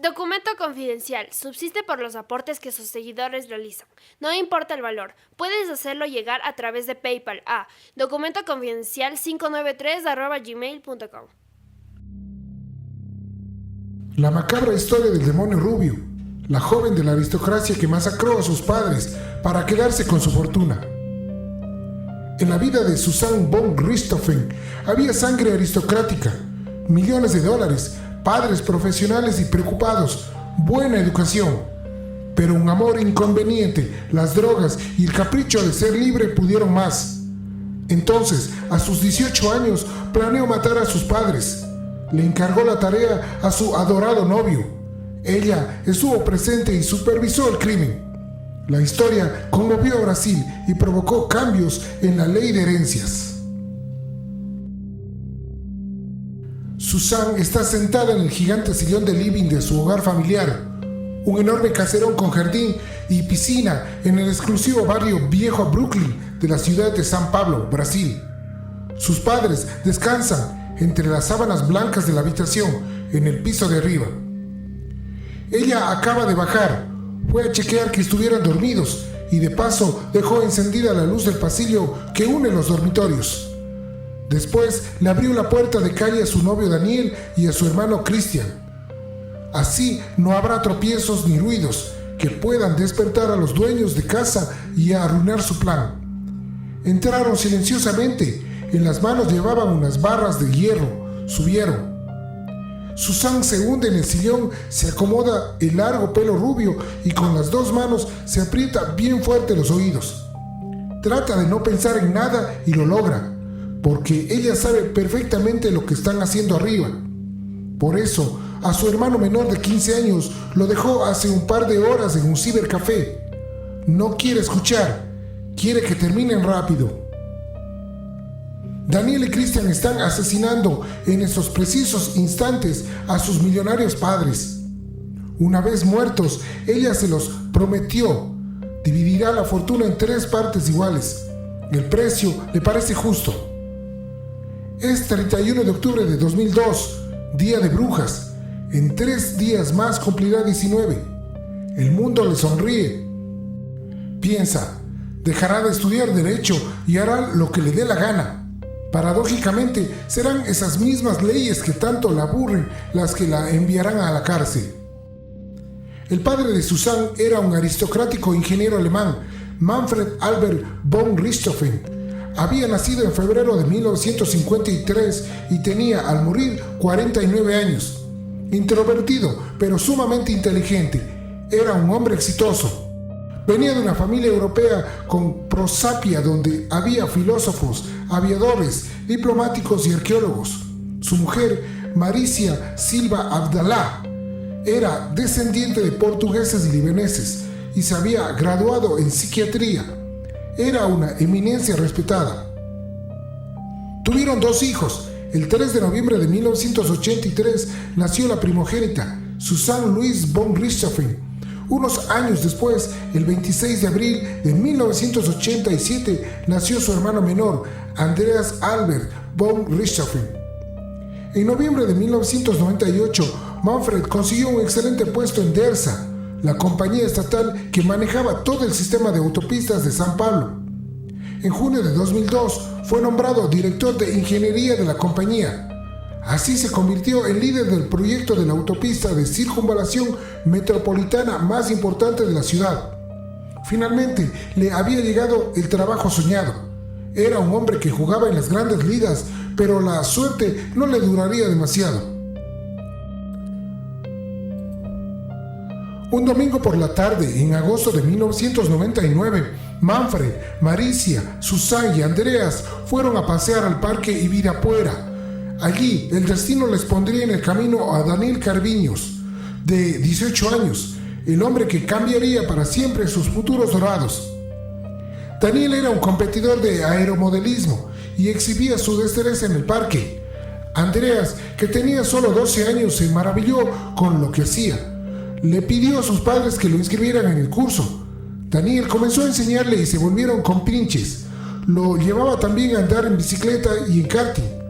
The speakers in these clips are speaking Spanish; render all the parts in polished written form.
Documento confidencial. Subsiste por los aportes que sus seguidores realizan. No importa el valor. Puedes hacerlo llegar a través de PayPal a documentoconfidencial593@gmail.com. La macabra historia del demonio rubio, la joven de la aristocracia que masacró a sus padres para quedarse con su fortuna. En la vida de Susanne von Richthofen había sangre aristocrática, millones de dólares, padres profesionales y preocupados, buena educación. Pero un amor inconveniente, las drogas y el capricho de ser libre pudieron más. Entonces, a sus 18 años, planeó matar a sus padres. Le encargó la tarea a su adorado novio. Ella estuvo presente y supervisó el crimen. La historia conmovió a Brasil y provocó cambios en la ley de herencias. Susanne está sentada en el gigante sillón de living de su hogar familiar, un enorme caserón con jardín y piscina en el exclusivo barrio Viejo Brooklyn de la ciudad de San Pablo, Brasil. Sus padres descansan entre las sábanas blancas de la habitación en el piso de arriba. Ella acaba de bajar, fue a chequear que estuvieran dormidos y de paso dejó encendida la luz del pasillo que une los dormitorios. Después le abrió la puerta de calle a su novio Daniel y a su hermano Christian. Así no habrá tropiezos ni ruidos que puedan despertar a los dueños de casa y arruinar su plan. Entraron silenciosamente, en las manos llevaban unas barras de hierro, subieron. Susanne se hunde en el sillón, se acomoda el largo pelo rubio y con las dos manos se aprieta bien fuerte los oídos. Trata de no pensar en nada y lo logra, porque ella sabe perfectamente lo que están haciendo arriba. Por eso, a su hermano menor de 15 años lo dejó hace un par de horas en un cibercafé. No quiere escuchar, quiere que terminen rápido. Daniel y Christian están asesinando en esos precisos instantes a sus millonarios padres. Una vez muertos, ella se los prometió. Dividirá la fortuna en 3 partes iguales. El precio le parece justo. Es 31 de octubre de 2002, Día de Brujas. En 3 días más cumplirá 19. El mundo le sonríe. Piensa, dejará de estudiar Derecho y hará lo que le dé la gana. Paradójicamente, serán esas mismas leyes que tanto la aburren las que la enviarán a la cárcel. El padre de Susanne era un aristocrático ingeniero alemán, Manfred Albert von Richthofen. Había nacido en febrero de 1953 y tenía, al morir, 49 años. Introvertido, pero sumamente inteligente. Era un hombre exitoso. Venía de una familia europea con prosapia donde había filósofos, aviadores, diplomáticos y arqueólogos. Su mujer, Maricia Silva Abdalá, era descendiente de portugueses y libaneses y se había graduado en psiquiatría. Era una eminencia respetada. Tuvieron 2 hijos. El 3 de noviembre de 1983 nació la primogénita, Susanne Louise von Richthofen. Unos años después, el 26 de abril de 1987, nació su hermano menor, Andreas Albert von Richthofen. En noviembre de 1998, Manfred consiguió un excelente puesto en DERSA, la compañía estatal que manejaba todo el sistema de autopistas de San Pablo. En junio de 2002 fue nombrado director de ingeniería de la compañía. Así se convirtió en líder del proyecto de la autopista de circunvalación metropolitana más importante de la ciudad. Finalmente le había llegado el trabajo soñado. Era un hombre que jugaba en las grandes ligas, pero la suerte no le duraría demasiado. Un domingo por la tarde, en agosto de 1999, Manfred, Maricia, Susanne y Andreas fueron a pasear al parque Ibirapuera. Allí, el destino les pondría en el camino a Daniel Carviños, de 18 años, el hombre que cambiaría para siempre sus futuros dorados. Daniel era un competidor de aeromodelismo y exhibía su destreza en el parque. Andreas, que tenía solo 12 años, se maravilló con lo que hacía. Le pidió a sus padres que lo inscribieran en el curso. Daniel comenzó a enseñarle y se volvieron compinches. Lo llevaba también a andar en bicicleta y en karting.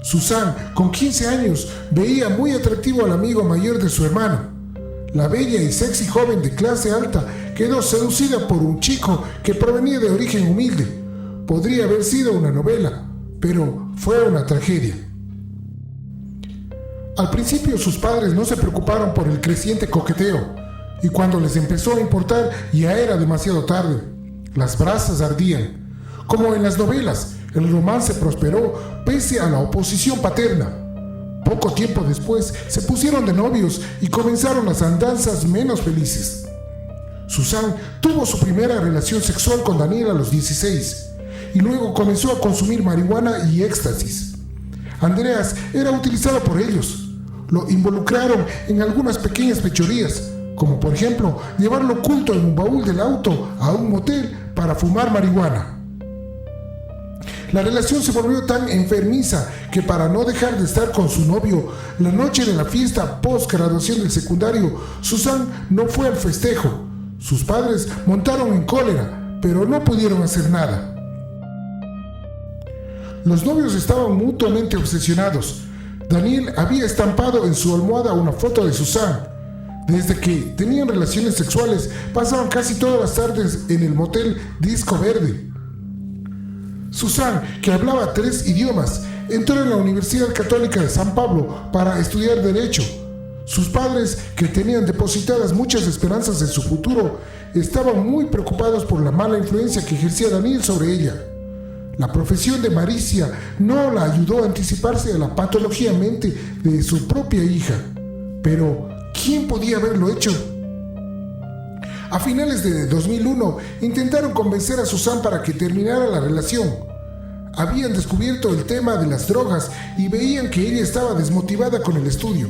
Susanne, con 15 años, veía muy atractivo al amigo mayor de su hermano. La bella y sexy joven de clase alta quedó seducida por un chico que provenía de origen humilde. Podría haber sido una novela, pero fue una tragedia. Al principio sus padres no se preocuparon por el creciente coqueteo, y cuando les empezó a importar ya era demasiado tarde. Las brasas ardían. Como en las novelas, el romance prosperó pese a la oposición paterna. Poco tiempo después se pusieron de novios y comenzaron las andanzas menos felices. Susan tuvo su primera relación sexual con Daniel a los 16 y luego comenzó a consumir marihuana y éxtasis. Andreas era utilizado por ellos. Lo involucraron en algunas pequeñas fechorías, como por ejemplo llevarlo oculto en un baúl del auto a un motel para fumar marihuana. La relación se volvió tan enfermiza que para no dejar de estar con su novio, la noche de la fiesta post-graduación del secundario, Susan no fue al festejo. Sus padres montaron en cólera, pero no pudieron hacer nada. Los novios estaban mutuamente obsesionados. Daniel había estampado en su almohada una foto de Susan. Desde que tenían relaciones sexuales, pasaban casi todas las tardes en el motel Disco Verde. Susan, que hablaba 3 idiomas, entró en la Universidad Católica de San Pablo para estudiar Derecho. Sus padres, que tenían depositadas muchas esperanzas en su futuro, estaban muy preocupados por la mala influencia que ejercía Daniel sobre ella. La profesión de Maricia no la ayudó a anticiparse a la patología mente de su propia hija. Pero, ¿quién podía haberlo hecho? A finales de 2001, intentaron convencer a Susan para que terminara la relación. Habían descubierto el tema de las drogas y veían que ella estaba desmotivada con el estudio.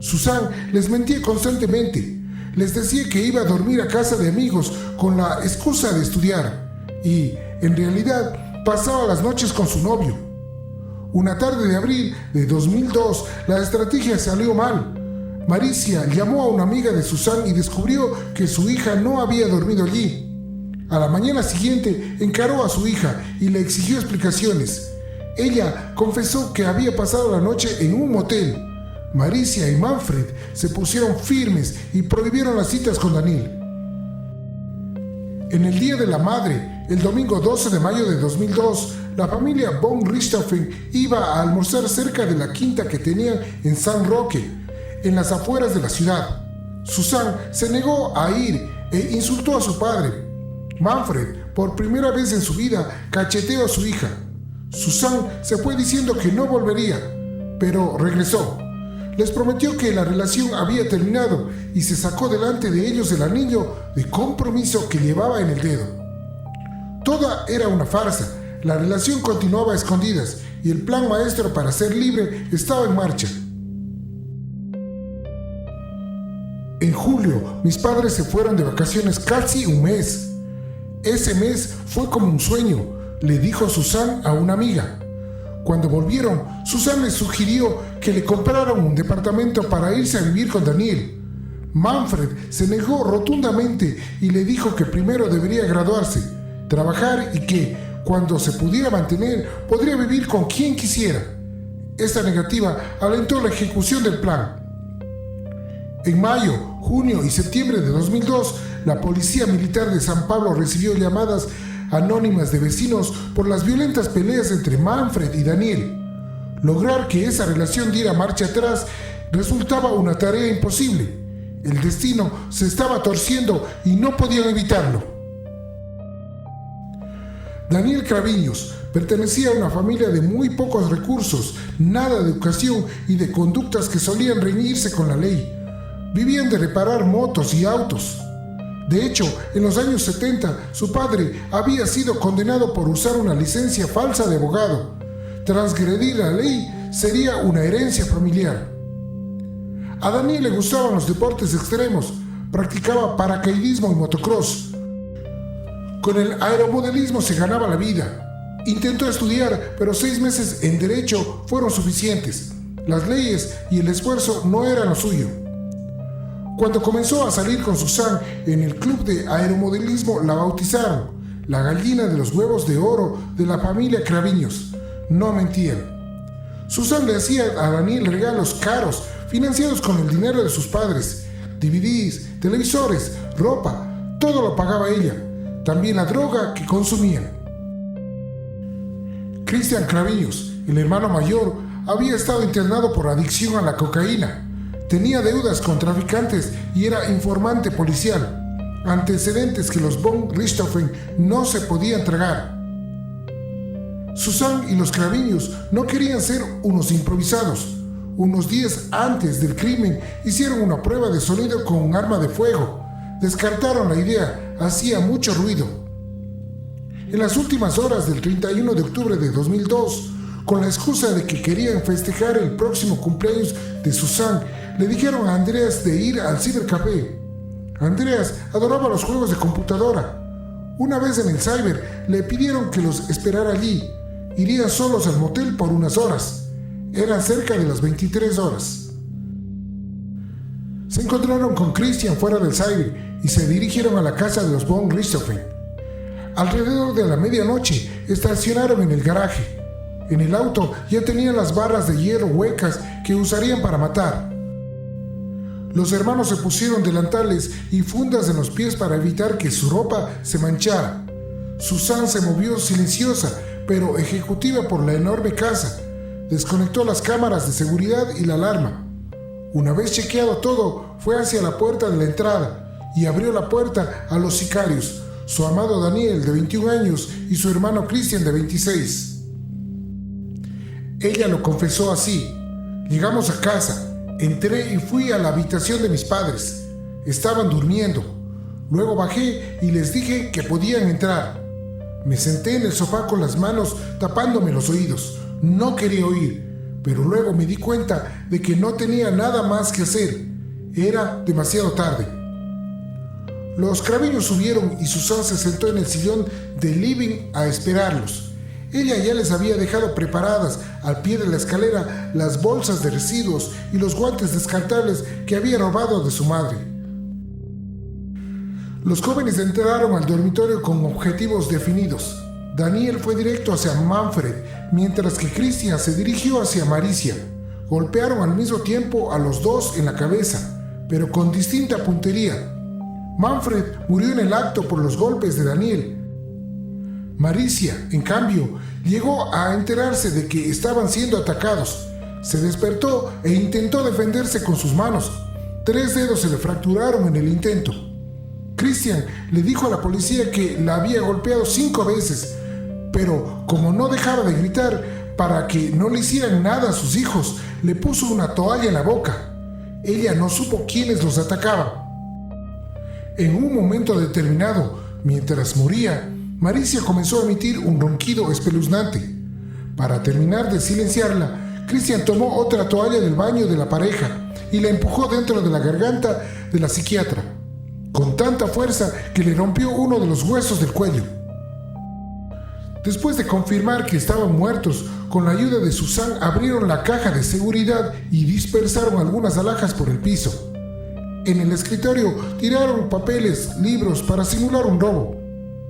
Susan les mentía constantemente. Les decía que iba a dormir a casa de amigos con la excusa de estudiar y, en realidad, pasaba las noches con su novio. Una tarde de abril de 2002, la estrategia salió mal. Maricia llamó a una amiga de Susan y descubrió que su hija no había dormido allí. A la mañana siguiente encaró a su hija y le exigió explicaciones. Ella confesó que había pasado la noche en un motel. Maricia y Manfred se pusieron firmes y prohibieron las citas con Daniel. En el Día de la Madre, el domingo 12 de mayo de 2002, la familia von Richthofen iba a almorzar cerca de la quinta que tenían en San Roque, en las afueras de la ciudad. Susan se negó a ir e insultó a su padre. Manfred, por primera vez en su vida, cacheteó a su hija. Susan se fue diciendo que no volvería, pero regresó. Les prometió que la relación había terminado y se sacó delante de ellos el anillo de compromiso que llevaba en el dedo. Toda era una farsa. La relación continuaba a escondidas y el plan maestro para ser libre estaba en marcha. En julio, mis padres se fueron de vacaciones casi un mes. Ese mes fue como un sueño, le dijo Susan a una amiga. Cuando volvieron, Susan les sugirió que le compraran un departamento para irse a vivir con Daniel. Manfred se negó rotundamente y le dijo que primero debería graduarse, trabajar y que, cuando se pudiera mantener, podría vivir con quien quisiera. Esta negativa alentó la ejecución del plan. En mayo, junio y septiembre de 2002, la Policía Militar de San Pablo recibió llamadas anónimas de vecinos por las violentas peleas entre Manfred y Daniel. Lograr que esa relación diera marcha atrás resultaba una tarea imposible. El destino se estaba torciendo y no podían evitarlo. Daniel Craviños pertenecía a una familia de muy pocos recursos, nada de educación y de conductas que solían reñirse con la ley. Vivían de reparar motos y autos. De hecho, en los años 70, su padre había sido condenado por usar una licencia falsa de abogado. Transgredir la ley sería una herencia familiar. A Daniel le gustaban los deportes extremos, practicaba paracaidismo y motocross. Con el aeromodelismo se ganaba la vida. Intentó estudiar, pero 6 meses en Derecho fueron suficientes. Las leyes y el esfuerzo no eran lo suyo. Cuando comenzó a salir con Susan en el club de aeromodelismo, la bautizaron la gallina de los huevos de oro de la familia Craviños. No mentían. Susan le hacía a Daniel regalos caros, financiados con el dinero de sus padres. DVDs, televisores, ropa, todo lo pagaba ella, también la droga que consumían. Cristian Claviños, el hermano mayor, había estado internado por adicción a la cocaína. Tenía deudas con traficantes y era informante policial, antecedentes que los von Richthofen no se podían tragar. Susan y los Claviños no querían ser unos improvisados. Unos días antes del crimen hicieron una prueba de sonido con un arma de fuego. Descartaron la idea, hacía mucho ruido. En las últimas horas del 31 de octubre de 2002, con la excusa de que querían festejar el próximo cumpleaños de Susan, le dijeron a Andreas de ir al cibercafé. Andreas adoraba los juegos de computadora. Una vez en el cyber le pidieron que los esperara allí. Irían solos al motel por unas horas. Eran cerca de las 23 horas. Se encontraron con Christian fuera del cyber y se dirigieron a la casa de los von Richthofen. Alrededor de la medianoche estacionaron en el garaje. En el auto ya tenían las barras de hierro huecas que usarían para matar. Los hermanos se pusieron delantales y fundas en los pies para evitar que su ropa se manchara. Susan se movió silenciosa, pero ejecutiva por la enorme casa. Desconectó las cámaras de seguridad y la alarma. Una vez chequeado todo, fue hacia la puerta de la entrada y abrió la puerta a los sicarios, su amado Daniel de 21 años y su hermano Christian de 26. Ella lo confesó así: llegamos a casa, entré y fui a la habitación de mis padres. Estaban durmiendo. Luego bajé y les dije que podían entrar. Me senté en el sofá con las manos tapándome los oídos. No quería oír, pero luego me di cuenta de que no tenía nada más que hacer. Era demasiado tarde. Los Claviños subieron y Susan se sentó en el sillón del living a esperarlos. Ella ya les había dejado preparadas al pie de la escalera las bolsas de residuos y los guantes descartables que había robado de su madre. Los jóvenes entraron al dormitorio con objetivos definidos. Daniel fue directo hacia Manfred, mientras que Christian se dirigió hacia Maricia. Golpearon al mismo tiempo a los dos en la cabeza, pero con distinta puntería. Manfred murió en el acto por los golpes de Daniel. Maricia, en cambio, llegó a enterarse de que estaban siendo atacados. Se despertó e intentó defenderse con sus manos. 3 dedos se le fracturaron en el intento. Christian le dijo a la policía que la había golpeado 5 veces, pero como no dejaba de gritar para que no le hicieran nada a sus hijos, le puso una toalla en la boca. Ella no supo quiénes los atacaban. En un momento determinado, mientras moría, Maricia comenzó a emitir un ronquido espeluznante. Para terminar de silenciarla, Christian tomó otra toalla del baño de la pareja y la empujó dentro de la garganta de la psiquiatra, con tanta fuerza que le rompió uno de los huesos del cuello. Después de confirmar que estaban muertos, con la ayuda de Susan abrieron la caja de seguridad y dispersaron algunas alhajas por el piso. En el escritorio tiraron papeles, libros para simular un robo.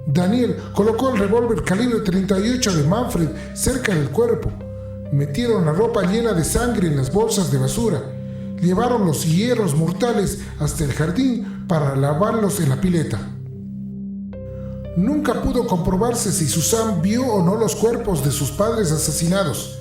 Daniel colocó el revólver calibre 38 de Manfred cerca del cuerpo. Metieron la ropa llena de sangre en las bolsas de basura. Llevaron los hierros mortales hasta el jardín para lavarlos en la pileta. Nunca pudo comprobarse si Susan vio o no los cuerpos de sus padres asesinados.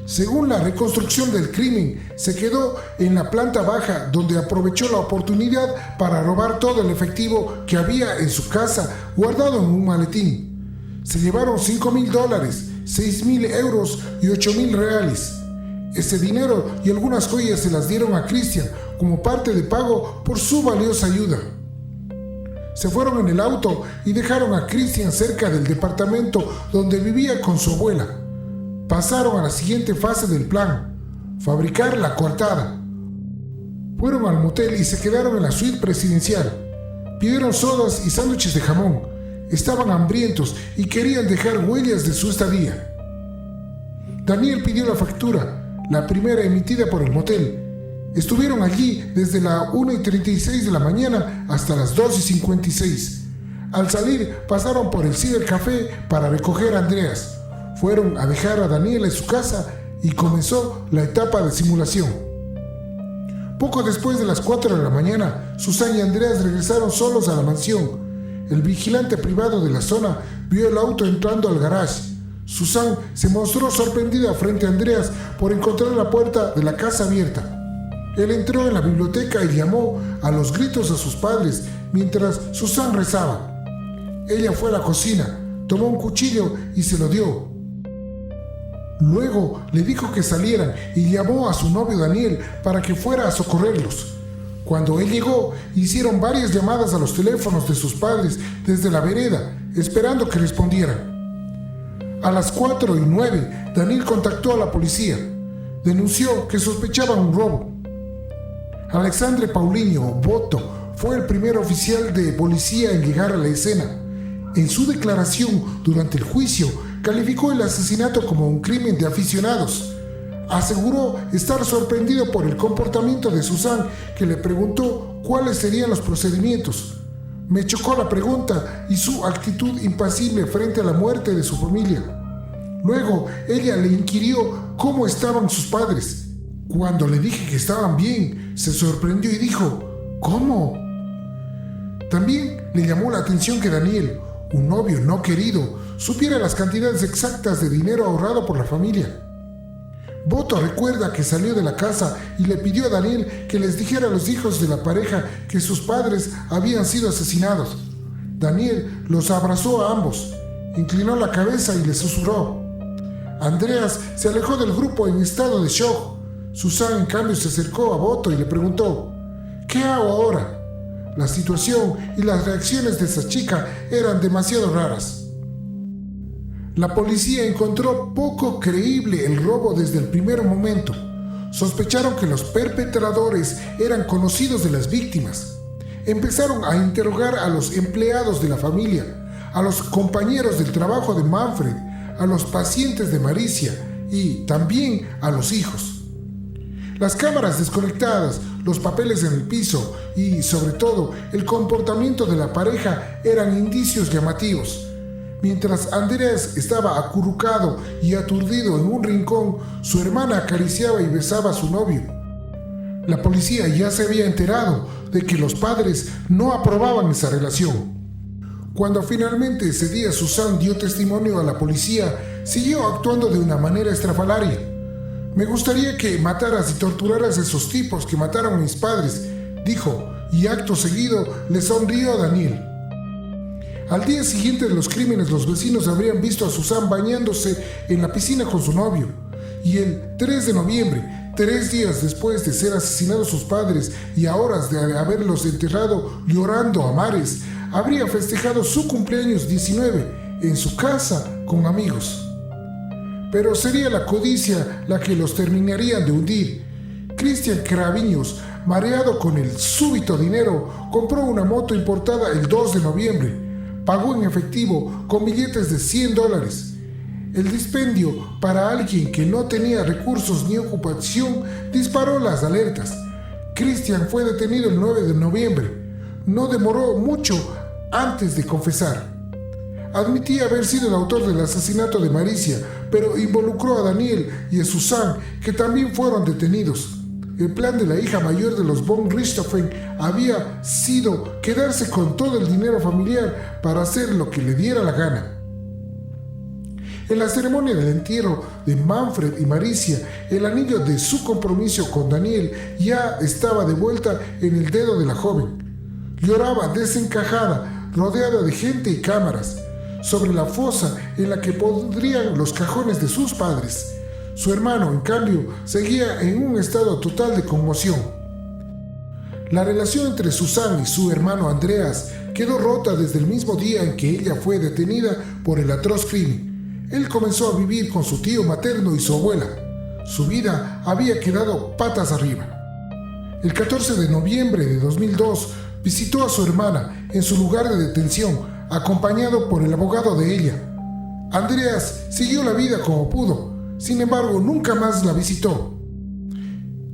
Según la reconstrucción del crimen, se quedó en la planta baja, donde aprovechó la oportunidad para robar todo el efectivo que había en su casa guardado en un maletín. Se llevaron $5,000, 6,000 euros y 8,000 reales. Ese dinero y algunas joyas se las dieron a Christian como parte de pago por su valiosa ayuda. Se fueron en el auto y dejaron a Christian cerca del departamento donde vivía con su abuela. Pasaron a la siguiente fase del plan: fabricar la coartada. Fueron al motel y se quedaron en la suite presidencial. Pidieron sodas y sándwiches de jamón. Estaban hambrientos y querían dejar huellas de su estadía. Daniel pidió la factura, la primera emitida por el motel. Estuvieron allí desde la 1:36 de la mañana hasta las 2:56. Al salir, pasaron por el cibercafé para recoger a Andreas. Fueron a dejar a Daniel en su casa y comenzó la etapa de simulación. Poco después de las 4 de la mañana, Susan y Andreas regresaron solos a la mansión. El vigilante privado de la zona vio el auto entrando al garage. Susan se mostró sorprendida frente a Andreas por encontrar la puerta de la casa abierta. Él entró en la biblioteca y llamó a los gritos a sus padres mientras Susan rezaba. Ella fue a la cocina, tomó un cuchillo y se lo dio. Luego le dijo que salieran y llamó a su novio Daniel para que fuera a socorrerlos. Cuando él llegó, hicieron varias llamadas a los teléfonos de sus padres desde la vereda, esperando que respondieran. A las 4:09, Daniel contactó a la policía. Denunció que sospechaban un robo. Alexandre Paulinho Boto fue el primer oficial de policía en llegar a la escena. En su declaración durante el juicio, calificó el asesinato como un crimen de aficionados. Aseguró estar sorprendido por el comportamiento de Susan, que le preguntó cuáles serían los procedimientos. Me chocó la pregunta y su actitud impasible frente a la muerte de su familia. Luego, ella le inquirió cómo estaban sus padres. Cuando le dije que estaban bien, se sorprendió y dijo, ¿cómo? También le llamó la atención que Daniel, un novio no querido, supiera las cantidades exactas de dinero ahorrado por la familia. Boto recuerda que salió de la casa y le pidió a Daniel que les dijera a los hijos de la pareja que sus padres habían sido asesinados. Daniel los abrazó a ambos, inclinó la cabeza y les susurró. Andreas se alejó del grupo en estado de shock. Susan, en cambio, se acercó a Boto y le preguntó, ¿qué hago ahora? La situación y las reacciones de esa chica eran demasiado raras. La policía encontró poco creíble el robo desde el primer momento. Sospecharon que los perpetradores eran conocidos de las víctimas. Empezaron a interrogar a los empleados de la familia, a los compañeros del trabajo de Manfred, a los pacientes de Maricia y también a los hijos. Las cámaras desconectadas, los papeles en el piso y, sobre todo, el comportamiento de la pareja eran indicios llamativos. Mientras Andreas estaba acurrucado y aturdido en un rincón, su hermana acariciaba y besaba a su novio. La policía ya se había enterado de que los padres no aprobaban esa relación. Cuando finalmente ese día Susan dio testimonio a la policía, siguió actuando de una manera estrafalaria. Me gustaría que mataras y torturaras a esos tipos que mataron a mis padres, dijo, y acto seguido le sonrió a Daniel. Al día siguiente de los crímenes, los vecinos habrían visto a Susan bañándose en la piscina con su novio. Y el 3 de noviembre, 3 días después de ser asesinados sus padres y a horas de haberlos enterrado llorando a mares, habría festejado su cumpleaños 19 en su casa con amigos. Pero sería la codicia la que los terminarían de hundir. Cristian Craviños, mareado con el súbito dinero, compró una moto importada el 2 de noviembre. Pagó en efectivo con billetes de $100. El dispendio, para alguien que no tenía recursos ni ocupación, disparó las alertas. Cristian fue detenido el 9 de noviembre. No demoró mucho antes de confesar. Admitía haber sido el autor del asesinato de Maricia, pero involucró a Daniel y a Susan, que también fueron detenidos. El plan de la hija mayor de los von Richthofen había sido quedarse con todo el dinero familiar para hacer lo que le diera la gana. En la ceremonia del entierro de Manfred y Maricia, el anillo de su compromiso con Daniel ya estaba de vuelta en el dedo de la joven. Lloraba desencajada, rodeada de gente y cámaras, sobre la fosa en la que pondrían los cajones de sus padres. Su hermano, en cambio, seguía en un estado total de conmoción. La relación entre Susan y su hermano Andreas quedó rota desde el mismo día en que ella fue detenida por el atroz crimen. Él comenzó a vivir con su tío materno y su abuela. Su vida había quedado patas arriba. El 14 de noviembre de 2002 visitó a su hermana en su lugar de detención, acompañado por el abogado de ella. Andreas siguió la vida como pudo, sin embargo nunca más la visitó.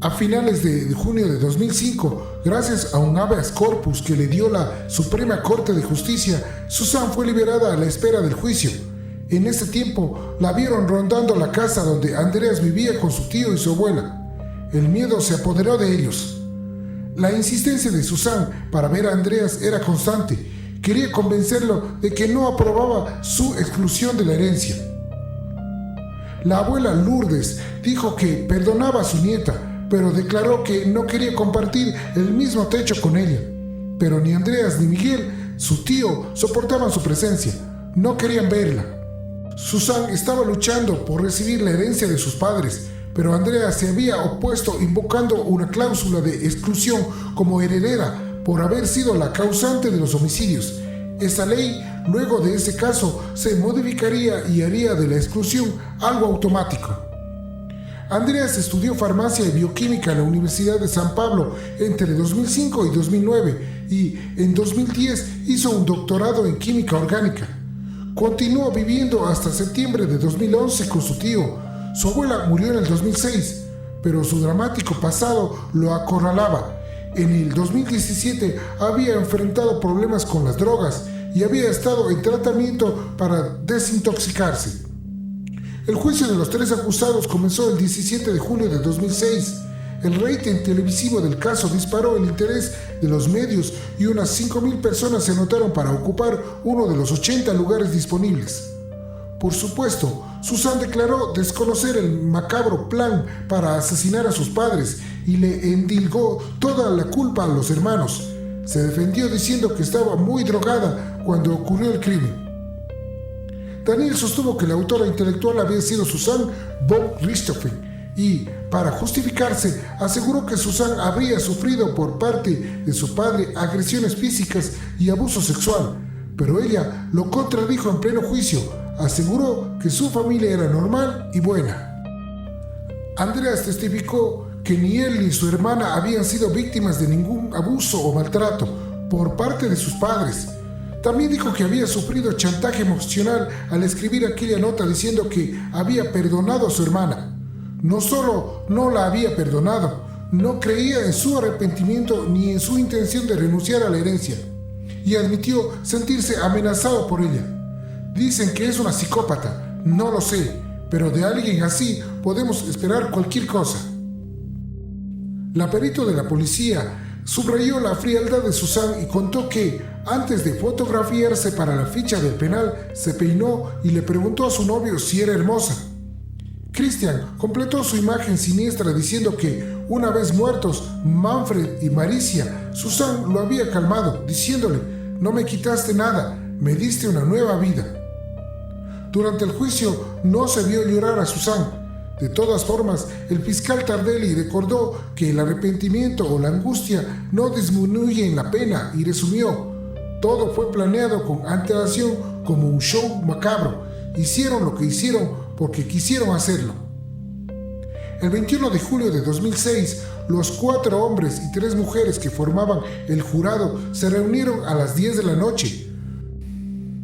A finales de junio de 2005, gracias a un habeas corpus que le dio la Suprema Corte de Justicia, Susan fue liberada a la espera del juicio. En ese tiempo la vieron rondando la casa donde Andreas vivía con su tío y su abuela. El miedo se apoderó de ellos. La insistencia de Susan para ver a Andreas era constante. Quería convencerlo de que no aprobaba su exclusión de la herencia. La abuela Lourdes dijo que perdonaba a su nieta, pero declaró que no quería compartir el mismo techo con ella. Pero ni Andreas ni Miguel, su tío, soportaban su presencia. No querían verla. Susan estaba luchando por recibir la herencia de sus padres, pero Andreas se había opuesto invocando una cláusula de exclusión como heredera por haber sido la causante de los homicidios. Esa ley, luego de ese caso, se modificaría y haría de la exclusión algo automático. Andreas estudió farmacia y bioquímica en la Universidad de San Pablo entre 2005 y 2009 y en 2010 hizo un doctorado en química orgánica. Continuó viviendo hasta septiembre de 2011 con su tío. Su abuela murió en el 2006, pero su dramático pasado lo acorralaba. En el 2017 había enfrentado problemas con las drogas y había estado en tratamiento para desintoxicarse. El juicio de los 3 acusados comenzó el 17 de julio de 2006. El rating televisivo del caso disparó el interés de los medios y unas 5,000 personas se anotaron para ocupar uno de los 80 lugares disponibles. Por supuesto, Susan declaró desconocer el macabro plan para asesinar a sus padres y le endilgó toda la culpa a los hermanos. Se defendió diciendo que estaba muy drogada cuando ocurrió el crimen. Daniel sostuvo que la autora intelectual había sido Susan von Richthofen y, para justificarse, aseguró que Susan habría sufrido por parte de su padre agresiones físicas y abuso sexual, pero ella lo contradijo en pleno juicio. Aseguró que su familia era normal y buena. Andreas testificó que ni él ni su hermana habían sido víctimas de ningún abuso o maltrato por parte de sus padres. También dijo que había sufrido chantaje emocional al escribir aquella nota diciendo que había perdonado a su hermana. No solo no la había perdonado, no creía en su arrepentimiento ni en su intención de renunciar a la herencia, y admitió sentirse amenazado por ella. Dicen que es una psicópata, no lo sé, pero de alguien así podemos esperar cualquier cosa. La perito de la policía subrayó la frialdad de Susan y contó que, antes de fotografiarse para la ficha del penal, se peinó y le preguntó a su novio si era hermosa. Christian completó su imagen siniestra diciendo que, una vez muertos Manfred y Maricia, Susan lo había calmado, diciéndole: «No me quitaste nada, me diste una nueva vida». Durante el juicio no se vio llorar a Susan. De todas formas, el fiscal Tardelli recordó que el arrepentimiento o la angustia no disminuyen la pena y resumió: «Todo fue planeado con antelación como un show macabro. Hicieron lo que hicieron porque quisieron hacerlo». El 21 de julio de 2006, los 4 hombres y 3 mujeres que formaban el jurado se reunieron a las 10 de la noche.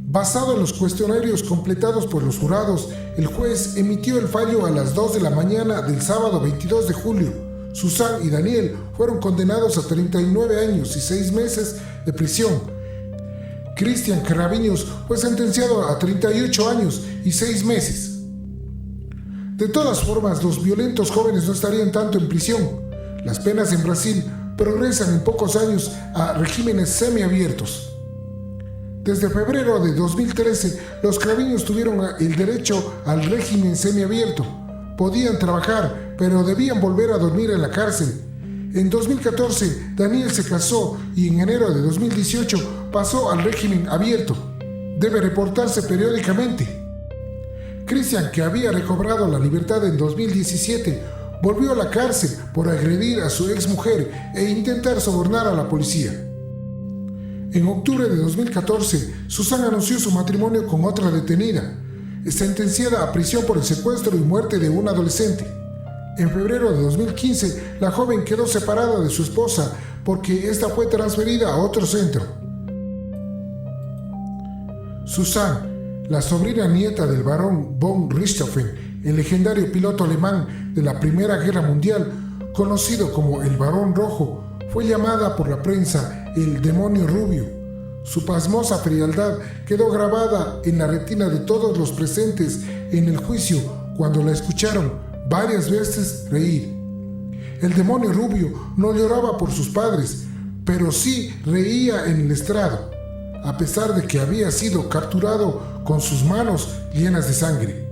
Basado en los cuestionarios completados por los jurados, el juez emitió el fallo a las 2 de la mañana del sábado 22 de julio. Susan y Daniel fueron condenados a 39 años y 6 meses de prisión. Christian Caraviños fue sentenciado a 38 años y 6 meses. De todas formas, los violentos jóvenes no estarían tanto en prisión. Las penas en Brasil progresan en pocos años a regímenes semiabiertos. Desde febrero de 2013, los carabineros tuvieron el derecho al régimen semiabierto. Podían trabajar, pero debían volver a dormir en la cárcel. En 2014, Daniel se casó y en enero de 2018 pasó al régimen abierto. Debe reportarse periódicamente. Christian, que había recobrado la libertad en 2017, volvió a la cárcel por agredir a su exmujer e intentar sobornar a la policía. En octubre de 2014, Susan anunció su matrimonio con otra detenida, sentenciada a prisión por el secuestro y muerte de un adolescente. En febrero de 2015, la joven quedó separada de su esposa porque ésta fue transferida a otro centro. Susan, la sobrina nieta del barón von Richthofen, el legendario piloto alemán de la Primera Guerra Mundial, conocido como el Barón Rojo, fue llamada por la prensa el demonio rubio. Su pasmosa frialdad quedó grabada en la retina de todos los presentes en el juicio cuando la escucharon varias veces reír. El demonio rubio no lloraba por sus padres, pero sí reía en el estrado, a pesar de que había sido capturado con sus manos llenas de sangre.